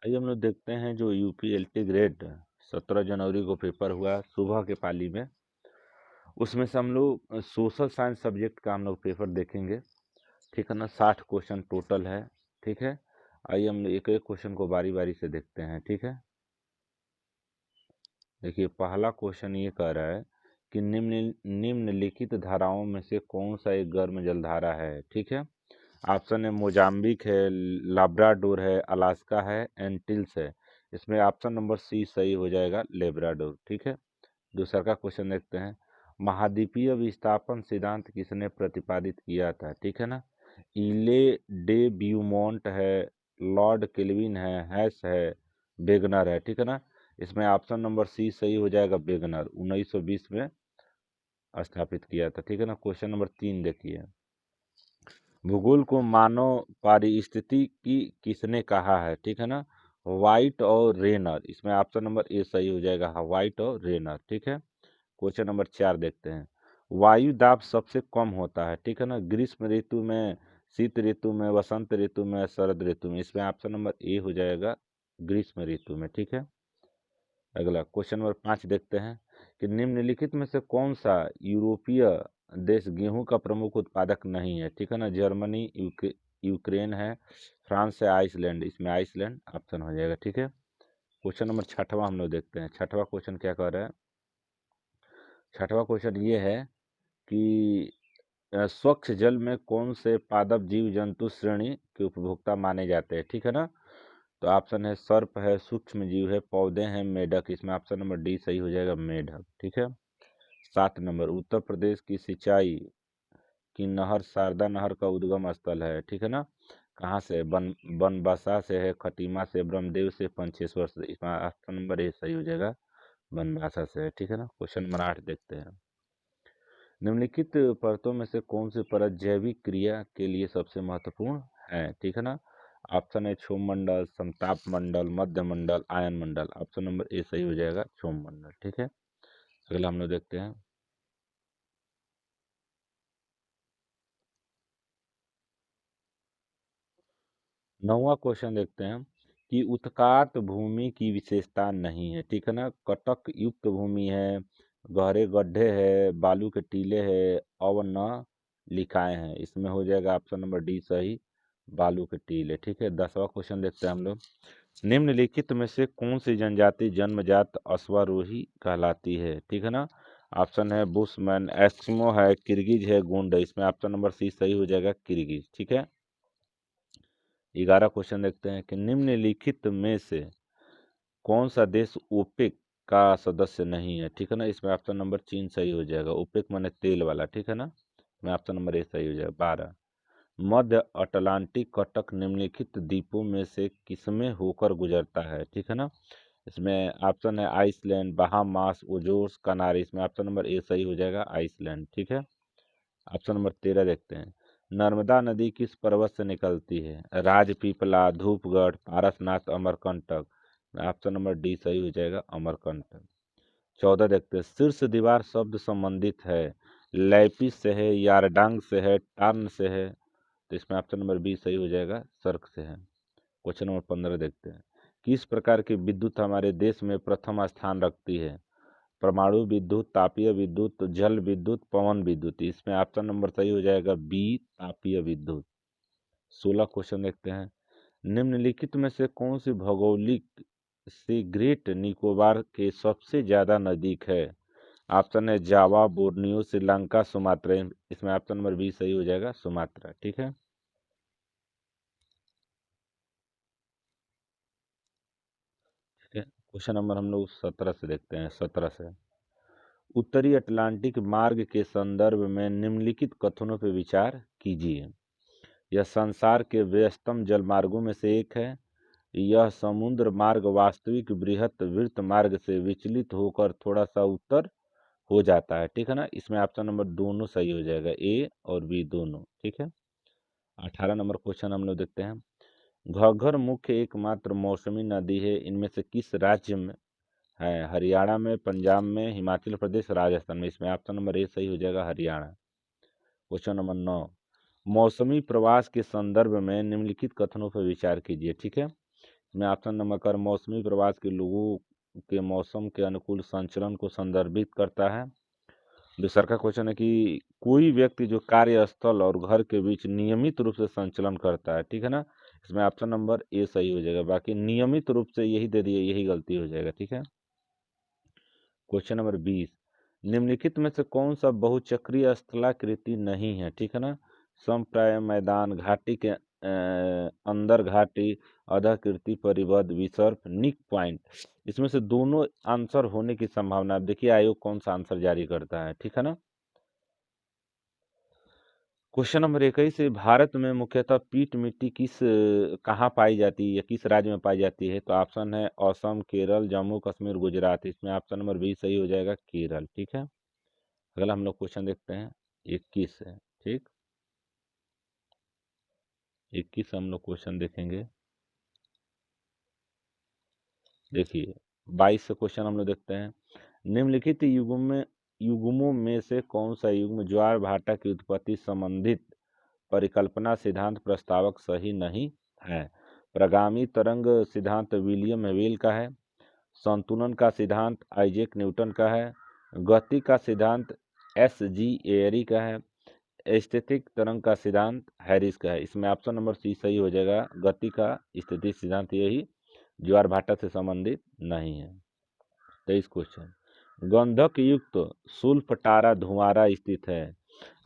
आइए हम लोग देखते हैं जो यूपीएलटी ग्रेड 17 जनवरी को पेपर हुआ सुबह के पाली में। उसमें से हम लोग सोशल साइंस सब्जेक्ट का हम लोग पेपर देखेंगे, ठीक है ना। 60 क्वेश्चन टोटल है, ठीक है। आइए हम एक एक क्वेश्चन को बारी बारी से देखते हैं, ठीक है। देखिए पहला क्वेश्चन ये कह रहा है कि निम्नलिखित धाराओं में से कौन सा एक गर्म जलधारा है, ठीक है। ऑप्शन है मोजाम्बिक है, लाब्राडोर है, अलास्का है, एंटिल्स है। इसमें ऑप्शन नंबर सी सही हो जाएगा, लेब्राडोर, ठीक है। दूसरा का क्वेश्चन देखते हैं। महाद्वीपीय विस्थापन सिद्धांत किसने प्रतिपादित किया था, ठीक है ना। इले डे ब्यूमोंट है, लॉर्ड केल्विन है, हैस है, वेगनर है, ठीक है ना। इसमें ऑप्शन नंबर सी सही हो जाएगा, वेगनर 1920 में स्थापित किया था, ठीक है ना। क्वेश्चन नंबर 3 देखिए। भूगोल को मानव पारिस्थितिकी किसने कहा है, ठीक है ना। वाइट और रेनर, इसमें ऑप्शन नंबर ए सही हो जाएगा, हाँ वाइट और रेनर, ठीक है। क्वेश्चन नंबर 4 देखते हैं। वायु दाब सबसे कम होता है, ठीक है ना, ग्रीष्म ऋतु में, शीत ऋतु में, वसंत ऋतु में, शरद ऋतु में। इसमें ऑप्शन नंबर ए हो जाएगा, ग्रीष्म ऋतु में, ठीक है। अगला क्वेश्चन नंबर 5 देखते हैं कि निम्नलिखित में से कौन सा यूरोपीय देश गेहूं का प्रमुख उत्पादक नहीं है, ठीक है ना। जर्मनी, यूक्रेन है, फ्रांस है, आइसलैंड। इसमें आइसलैंड ऑप्शन हो जाएगा, ठीक है। क्वेश्चन नंबर 6वां हम लोग देखते हैं। 6वां क्वेश्चन क्या कह रहा है। 6वां क्वेश्चन ये है कि स्वच्छ जल में कौन से पादप जीव जंतु श्रेणी के उपभोक्ता माने जाते हैं, ठीक है ना। तो ऑप्शन है सर्प है, सूक्ष्म जीव है, पौधे हैं, मेढक। इसमें ऑप्शन नंबर डी सही हो जाएगा, मेढक, ठीक है। 7 नंबर, उत्तर प्रदेश की सिंचाई की नहर शारदा नहर का उद्गम स्थल है, ठीक है ना। कहाँ से, बनबसा से है, खटीमा से, ब्रह्मदेव से, पंचेश्वर से। इसमें ऑप्शन नंबर ए सही हो जाएगा, बनबसा से है, ठीक है ना। क्वेश्चन नंबर 8 देखते हैं। निम्नलिखित परतों में से कौन सी परत जैविक क्रिया के लिए सबसे महत्वपूर्ण है, ठीक है ना। ऑप्शन है क्षोभ मंडल, समताप मंडल, मध्य मंडल, आयन मंडल। ऑप्शन नंबर ए सही हो जाएगा, क्षोभ मंडल, ठीक है। अगला हम लोग देखते हैं। 9वां क्वेश्चन देखते हैं कि उत्कार्त भूमि की विशेषता नहीं है, ठीक है ना। कटक युक्त भूमि है, गहरे गड्ढे है, बालू के टीले है, अवनलिकाएं हैं। इसमें हो जाएगा ऑप्शन नंबर डी सही, बालू के टीले, ठीक है। 10वां क्वेश्चन देखते हैं हम लोग। निम्नलिखित में से कौन सी जनजाति जन्मजात अश्वारोही कहलाती है, ठीक है ना। ऑप्शन है बुशमैन, एस्किमो है, किर्गिज है, गोंड है। इसमें ऑप्शन नंबर सी सही हो जाएगा, किर्गिज, ठीक है। 11 क्वेश्चन देखते हैं कि निम्नलिखित में से कौन सा देश ओपेक का सदस्य नहीं है, ठीक है ना। इसमें ऑप्शन नंबर 3 सही हो जाएगा, ओपेक माने तेल वाला, ठीक है ना। इसमें ऑप्शन नंबर ए सही हो जाएगा। 12, मध्य अटलांटिक कटक निम्नलिखित द्वीपों में से किसमें होकर गुजरता है, ठीक है ना। इसमें ऑप्शन है आइसलैंड, बहामास, ओजोर्स, कनारी। इसमें ऑप्शन नंबर ए सही हो जाएगा, आइसलैंड, ठीक है। ऑप्शन नंबर 13 देखते हैं। नर्मदा नदी किस पर्वत से निकलती है, Rajpipla, Dhupgarh, Parasnath, Amarkantak. Option number D सही हो जाएगा, अमरकंटक। 14 देखते हैं। शीर्ष दीवार शब्द संबंधित है, लैपिस से है, यारडांग से है, टार्न से है। तो इसमें ऑप्शन नंबर बी सही हो जाएगा, सर्क से है। क्वेश्चन नंबर 15 देखते हैं। किस प्रकार की विद्युत हमारे देश में प्रथम स्थान रखती है, परमाणु विद्युत, तापीय विद्युत, जल विद्युत, पवन विद्युत। इसमें ऑप्शन नंबर सही हो जाएगा बी, तापीय विद्युत। 16 क्वेश्चन देखते हैं। निम्नलिखित में से कौन सी भौगोलिक से ग्रेट निकोबार के सबसे ज्यादा नजदीक है। ऑप्शन है जावा, बोर्नियो, श्रीलंका, सुमात्रा। इसमें ऑप्शन नंबर बी सही हो जाएगा, सुमात्रा, ठीक है। ठीक है, क्वेश्चन नंबर हम लोग 17 से देखते हैं। 17 से, उत्तरी अटलांटिक मार्ग के संदर्भ में निम्नलिखित कथनों पर विचार कीजिए। यह संसार के व्यस्तम जलमार्गों में से एक है। यह समुद्र मार्ग वास्तविक बृहत वृत्त मार्ग से विचलित होकर थोड़ा सा उत्तर हो जाता है, ठीक है ना। इसमें ऑप्शन नंबर दोनों सही हो जाएगा, ए और बी दोनों, ठीक है। 18 नंबर क्वेश्चन हम लोग देखते हैं। घग्गर मुख्य एकमात्र मौसमी नदी है, इनमें से किस राज्य में है, हरियाणा में, पंजाब में, हिमाचल प्रदेश, राजस्थान में। इसमें ऑप्शन नंबर ए सही हो जाएगा, हरियाणा। क्वेश्चन नंबर 9, मौसमी प्रवास के संदर्भ में निम्नलिखित कथनों पर विचार कीजिए, ठीक है। इसमें ऑप्शन नंबर कर मौसमी प्रवास के लोगों के मौसम के अनुकूल संचरण को संदर्भित करता है। दूसरा का क्वेश्चन है कि कोई व्यक्ति जो कार्यस्थल और घर के बीच नियमित रूप से संचलन करता है, ठीक है ना। इसमें ऑप्शन नंबर ए सही हो जाएगा, बाकी नियमित रूप से यही दे दिए, यही गलती हो जाएगा, ठीक है। क्वेश्चन नंबर 20, निम्नलिखित में से कौन सा बहुचक्रीय स्थलाकृति नहीं है, ठीक है ना। समप्राय मैदान, घाटी के अंदर घाटी, अधाकृति, परिबद्ध, विसर्प, निक पॉइंट, इसमें से दोनों आंसर होने की संभावना है। देखिए आयोग कौन सा आंसर जारी करता है, ठीक है ना। क्वेश्चन नंबर 21, भारत में मुख्यतः पीट मिट्टी कहाँ पाई जाती है या किस राज्य में पाई जाती है, तो ऑप्शन है असम, केरल, जम्मू कश्मीर, गुजरात। इसमें ऑप्शन नंबर बी सही हो जाएगा, केरल, ठीक है। अगला हम लोग क्वेश्चन देखते हैं 21 है, ठीक। 21 हम लोग क्वेश्चन देखेंगे। देखिए 22 से क्वेश्चन हम लोग देखते हैं। निम्नलिखित युग्मों में से कौन सा युग्म ज्वार भाटा की उत्पत्ति संबंधित परिकल्पना सिद्धांत प्रस्तावक सही नहीं है। प्रगामी तरंग सिद्धांत विलियम हेवेल का है, संतुलन का सिद्धांत आइजैक न्यूटन का है, गति का सिद्धांत एस.जी. एयरी का है, स्टैटिक तरंग का सिद्धांत हैरिस का है। इसमें ऑप्शन नंबर सी सही हो जाएगा, गति का स्थितिक सिद्धांत यही ज्वार भाटा से संबंधित नहीं है। 23 क्वेश्चन, गंधक युक्त सुल्फटारा धुआरा स्थित है।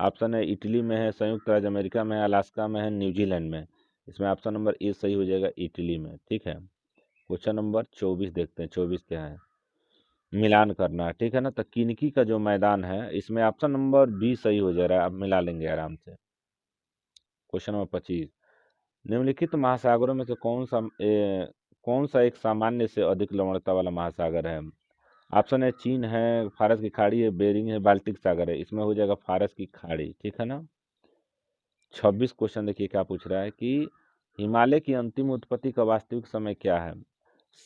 ऑप्शन है इटली में है, संयुक्त राज्य अमेरिका में है, अलास्का में है, न्यूजीलैंड में। इसमें ऑप्शन नंबर ए सही हो जाएगा, इटली में, ठीक है। क्वेश्चन नंबर 24 देखते हैं, 24 क्या है, मिलान करना, ठीक है ना। तो किनकी का जो मैदान है, इसमें ऑप्शन नंबर बी सही हो जा रहा है, अब मिला लेंगे आराम से। क्वेश्चन नंबर 25, निम्नलिखित महासागरों में से कौन सा एक सामान्य से अधिक लवणता वाला महासागर है। ऑप्शन है चीन है, फारस की खाड़ी है, बेरिंग है, बाल्टिक सागर है। इसमें हो जाएगा फारस की खाड़ी, ठीक है ना। 26 क्वेश्चन देखिए क्या पूछ रहा है कि हिमालय की अंतिम उत्पत्ति का वास्तविक समय क्या है।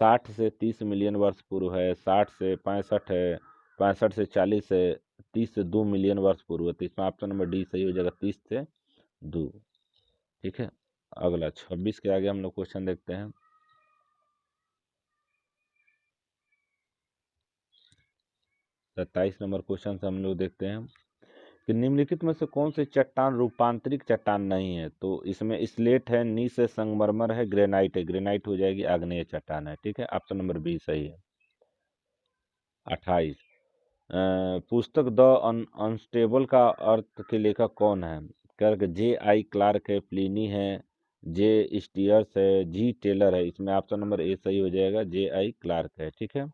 60 से 30 मिलियन वर्ष पूर्व है, 60 से 65 है, 65 से 40 है, 30 से 2 मिलियन वर्ष पूर्व है। तो इसमें ऑप्शन नंबर डी सही हो जाएगा, 30 से 2, ठीक है। अगला 26 के आगे हम लोग क्वेश्चन देखते हैं। 27 नंबर क्वेश्चन से हम लोग देखते हैं कि निम्नलिखित में से कौन से चट्टान रूपांतरित चट्टान नहीं है। तो इसमें स्लेट है, नीस है, संगमरमर है, ग्रेनाइट है। ग्रेनाइट हो जाएगी, आग्नेय चट्टान है, ठीक है। ऑप्शन नंबर बी सही है। 28, पुस्तक द अनस्टेबल का अर्थ के लेखक कौन है। कर्क J.I. क्लार्क है, प्लिनी है, जे स्टीयर्स है, जी टेलर है। इसमें ऑप्शन नंबर ए सही हो जाएगा, J.I. क्लार्क है, ठीक है।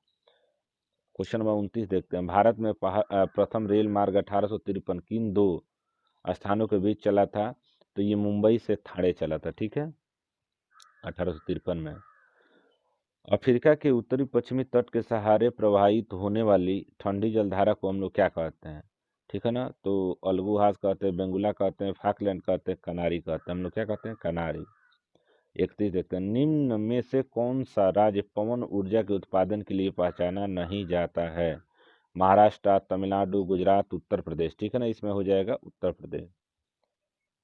क्वेश्चन नंबर 29 देखते हैं, भारत में प्रथम रेल मार्ग 1853 किन दो स्थानों के बीच चला था। तो ये मुंबई से थाने चला था, ठीक है, 1853 में। अफ्रीका के उत्तरी पश्चिमी तट के सहारे प्रवाहित होने वाली ठंडी जलधारा को हम लोग क्या कहते हैं, ठीक है ना। तो अलगुहास कहते हैं, बेंगुला कहते हैं, फाकलैंड कहते हैं, कनारी कहते हैं। हम लोग क्या कहते हैं, कनारी। 31 देखते हैं, निम्न में से कौन सा राज्य पवन ऊर्जा के उत्पादन के लिए पहचाना नहीं जाता है। महाराष्ट्र, तमिलनाडु, गुजरात, उत्तर प्रदेश, ठीक है ना। इसमें हो जाएगा उत्तर प्रदेश।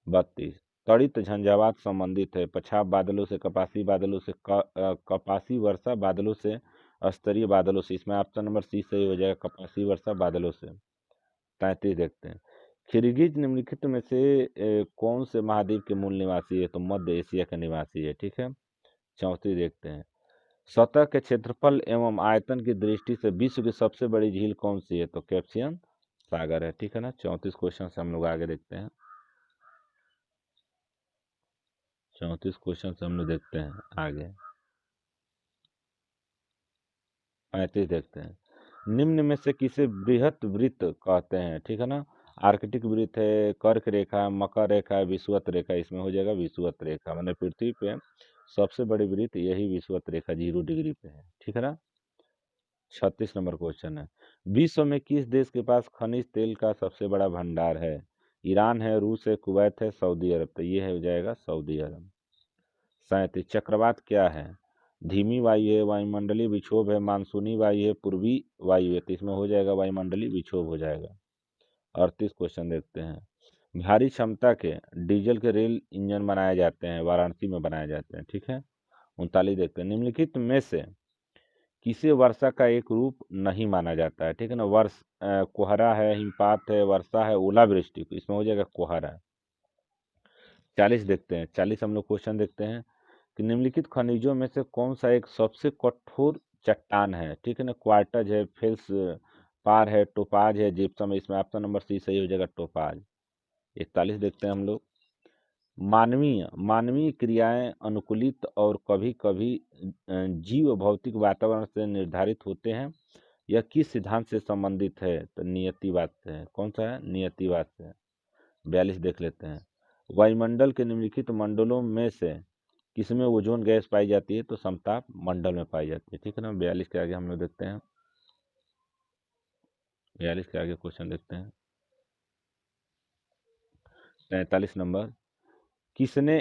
32, तड़ित झंझावात संबंधित है पछाव बादलों से, कपासी बादलों से, कपासी वर्षा बादलों से, स्तरीय बादलों से। इसमें ऑप्शन नंबर सी सही हो जाएगा, कपासी वर्षा बादलों से। 33 देखते हैं, किर्गिज निम्नलिखित में से कौन से महाद्वीप के मूल निवासी है। तो मध्य एशिया का निवासी है, ठीक है। 34 देखते हैं, सतह के क्षेत्रफल एवं आयतन की दृष्टि से विश्व की सबसे बड़ी झील कौन सी है। तो कैप्सियन सागर है, ठीक है ना। 34 क्वेश्चन से हम लोग आगे देखते हैं। 34 क्वेश्चन से हम लोग देखते हैं आगे। 35 देखते हैं, निम्न में से किसे बृहत वृत्त कहते हैं, ठीक है ना। आर्कटिक वृत्त है, कर्क रेखा, मकर रेखा है, विषुवत रेखा। इसमें हो जाएगा विषुवत रेखा, मैंने पृथ्वी पे सबसे बड़ी वृत्त यही विषुवत रेखा 0 डिग्री पे है, ठीक है ना। 36 नंबर क्वेश्चन है, विश्व में किस देश के पास खनिज तेल का सबसे बड़ा भंडार है। ईरान है, रूस है, कुवैत है, सऊदी अरब। तो ये हो जाएगा सऊदी अरब। 37, चक्रवात क्या है। धीमी वायु है, वायुमंडलीय विक्षोभ है, मानसूनी वायु है, पूर्वी वायु है। तो इसमें हो जाएगा वायुमंडलीय विक्षोभ हो जाएगा। 38 क्वेश्चन देखते हैं, भारी क्षमता के डीजल के रेल इंजन बनाए जाते हैं, वाराणसी में बनाए जाते हैं, ठीक है। 39 देखते हैं, निम्नलिखित में से किसे वर्षा का एक रूप नहीं माना जाता है, ठीक है ना। कोहरा है, हिमपात है, वर्षा है, ओलावृष्टि, इसमें हो जाएगा कोहरा। 40 देखते हैं, 40 हम लोग क्वेश्चन देखते हैं कि निम्नलिखित खनिजों में से कौन सा एक सबसे कठोर चट्टान है, ठीक है ना। क्वार्टज है, फेल्स पार है, टोपाज है, जिप्सम है। इसमें ऑप्शन नंबर सी सही हो जाएगा, टोपाज। 41 देखते हैं हम लोग, मानवीय मानवीय क्रियाएं अनुकूलित और कभी कभी जीव भौतिक वातावरण से निर्धारित होते हैं, यह किस सिद्धांत से संबंधित है, तो नियतिवाद से है। कौन सा है, नियतिवाद से है। 42 देख लेते हैं, वायुमंडल के निम्नलिखित मंडलों में से किसमें ओजोन गैस पाई जाती है, तो समताप मंडल में पाई जाती है, ठीक है ना। 42 के आगे हम लोग देखते हैं, 42 के आगे क्वेश्चन देखते हैं, 43 नंबर, किसने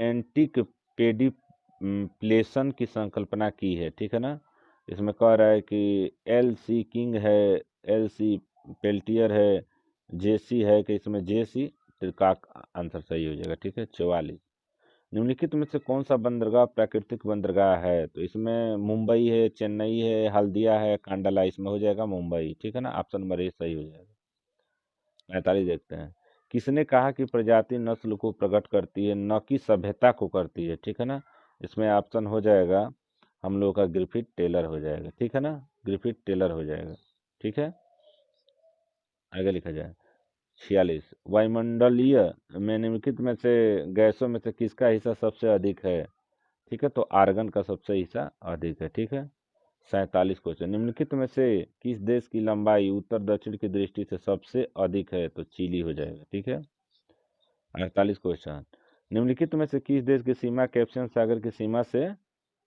एंटिक पेडिप्लेशन की संकल्पना की है, ठीक है ना। इसमें कह रहा है कि एल सी किंग है, एल सी पेल्टियर है, जेसी है, कि इसमें जेसी त्रिकाक आंसर सही हो जाएगा, ठीक है। 44, निम्नलिखित में से कौन सा बंदरगाह प्राकृतिक बंदरगाह है, तो इसमें मुंबई है, चेन्नई है, हल्दिया है, कांडला। इसमें हो जाएगा मुंबई, ठीक है ना, ऑप्शन नंबर ए सही हो जाएगा। 45 देखते हैं, किसने कहा कि प्रजाति नस्ल को प्रकट करती है, न कि सभ्यता को करती है, ठीक है ना। इसमें ऑप्शन हो जाएगा हम लोग का ग्रिफिथ टेलर हो जाएगा, ठीक है ना, ग्रिफिथ टेलर हो जाएगा, ठीक है। आगे लिखा जाए, 46, वायुमंडलीय में निम्नलिखित में से गैसों में से किसका हिस्सा सबसे अधिक है, ठीक है, तो आर्गन का सबसे हिस्सा अधिक है, ठीक है। 47 क्वेश्चन, निम्नलिखित में से किस देश की लंबाई उत्तर दक्षिण की दृष्टि से सबसे अधिक है, तो चिली हो जाएगा, ठीक है। 48 क्वेश्चन, निम्नलिखित में से किस देश की सीमा कैस्पियन सागर की सीमा से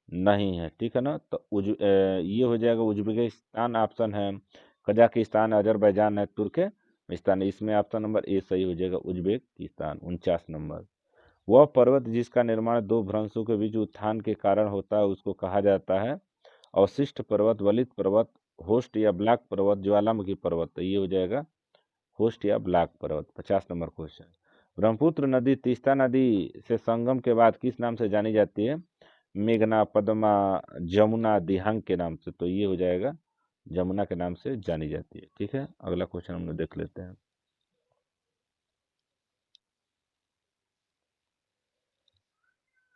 नहीं है, ठीक है ना, तो ये हो जाएगा उज्बेकिस्तान ऑप्शन है, कजाकिस्तान, अजरबैजान है, तुर्कमेनिस्तान। इसमें ऑप्शन नंबर ए सही हो जाएगा, उज्बेकिस्तान। 49 नंबर, वह पर्वत जिसका निर्माण दो भ्रंशों के बीच उत्थान के कारण होता है उसको कहा जाता है अवशिष्ट पर्वत, वलित पर्वत, होस्ट या ब्लैक पर्वत, ज्वालामुखी पर्वत। तो ये हो जाएगा होस्ट या ब्लैक पर्वत। 50 नंबर क्वेश्चन, ब्रह्मपुत्र नदी तीस्ता नदी से संगम के बाद किस नाम से जानी जाती है, मेघना, पद्मा, जमुना, दिहांग के नाम से। तो ये हो जाएगा जमुना के नाम से जानी जाती है, ठीक है। अगला क्वेश्चन हम लोग देख लेते हैं,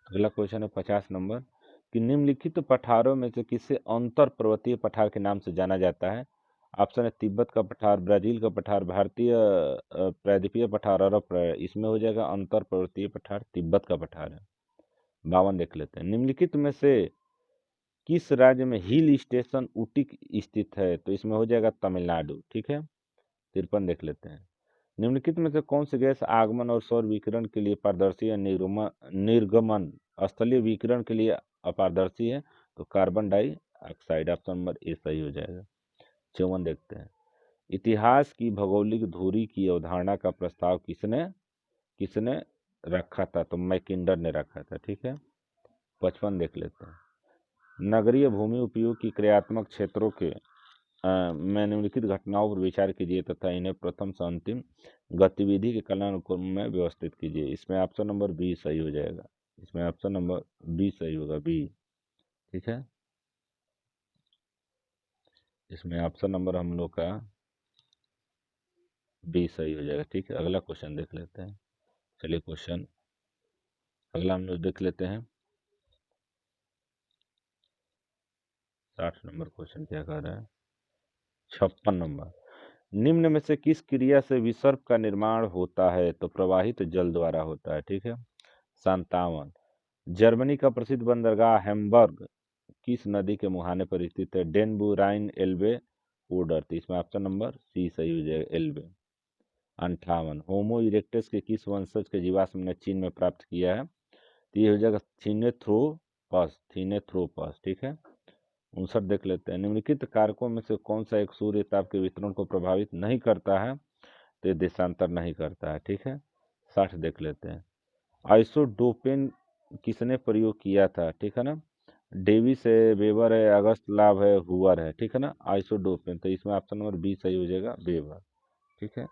अगला क्वेश्चन है 50 नंबर, कि निम्नलिखित पठारों में से किसे अंतर पर्वतीय पठार के नाम से जाना जाता है। ऑप्शन है तिब्बत का पठार, ब्राजील का पठार, भारतीय प्रायद्वीपीय पठार, इसमें हो जाएगा अंतर पर्वतीय पठार, तिब्बत का पठार है। 52 देख लेते हैं, निम्नलिखित में से किस राज्य में हिल स्टेशन ऊटी स्थित है, तो इसमें हो जाएगा तमिलनाडु, ठीक है। 53 देख लेते हैं, निम्नलिखित में से कौन सी गैस आगमन और सौर विकिरण के लिए पारदर्शी या निर्गमन स्थलीय विकिरण के लिए अपारदर्शी है, तो carbon dioxide. Option number A सही हो जाएगा। 54 देखते हैं, इतिहास की भौगोलिक धुरी की अवधारणा का प्रस्ताव किसने किसने रखा था, तो मैकिंडर ने रखा था, ठीक है। 55 देख लेते हैं, नगरीय भूमि उपयोग की क्रियात्मक क्षेत्रों के में निम्नलिखित घटनाओं पर विचार कीजिए तथा इन्हें प्रथम से अंतिम गतिविधि के कालानुक्रम में व्यवस्थित कीजिए। इसमें ऑप्शन नंबर बी सही हो जाएगा, इसमें ऑप्शन नंबर बी सही होगा, बी, ठीक है। इसमें ऑप्शन नंबर हम लोग का बी सही हो जाएगा, ठीक है। अगला क्वेश्चन देख लेते हैं, चलिए क्वेश्चन अगला हम लोग देख लेते हैं, 60 नंबर क्वेश्चन क्या कर रहा है, 56 नंबर, निम्न में से किस क्रिया से विसर्प का निर्माण होता है, तो प्रवाहित जल द्वारा होता है, ठीक है। 57, जर्मनी का प्रसिद्ध बंदरगाह हैम्बर्ग किस नदी के मुहाने पर स्थित है, डेनबू, राइन, एल्बे, ओडर। तो इसमें ऑप्शन नंबर सी सही हो जाएगा, एल्बे। 58, होमो इरेक्टस के किस वंशज के जीवाश्म ने चीन में प्राप्त किया है, तो ये हो जाएगा थीनेथ्रोपस, ठीक है। 59 देख लेते हैं, निम्नलिखित कारकों में से कौन सा एक सूर्य ताप के वितरण को प्रभावित नहीं करता है, तो ये देशांतर नहीं करता है, ठीक है। 60 देख लेते हैं, आइसोडोपेन किसने प्रयोग किया था, ठीक है ना। डेविस है, वेबर है, अगस्त लाभ है, हुअर है, ठीक है ना, आइसोडोपेन। तो इसमें ऑप्शन नंबर बी सही हो जाएगा, वेबर, ठीक है।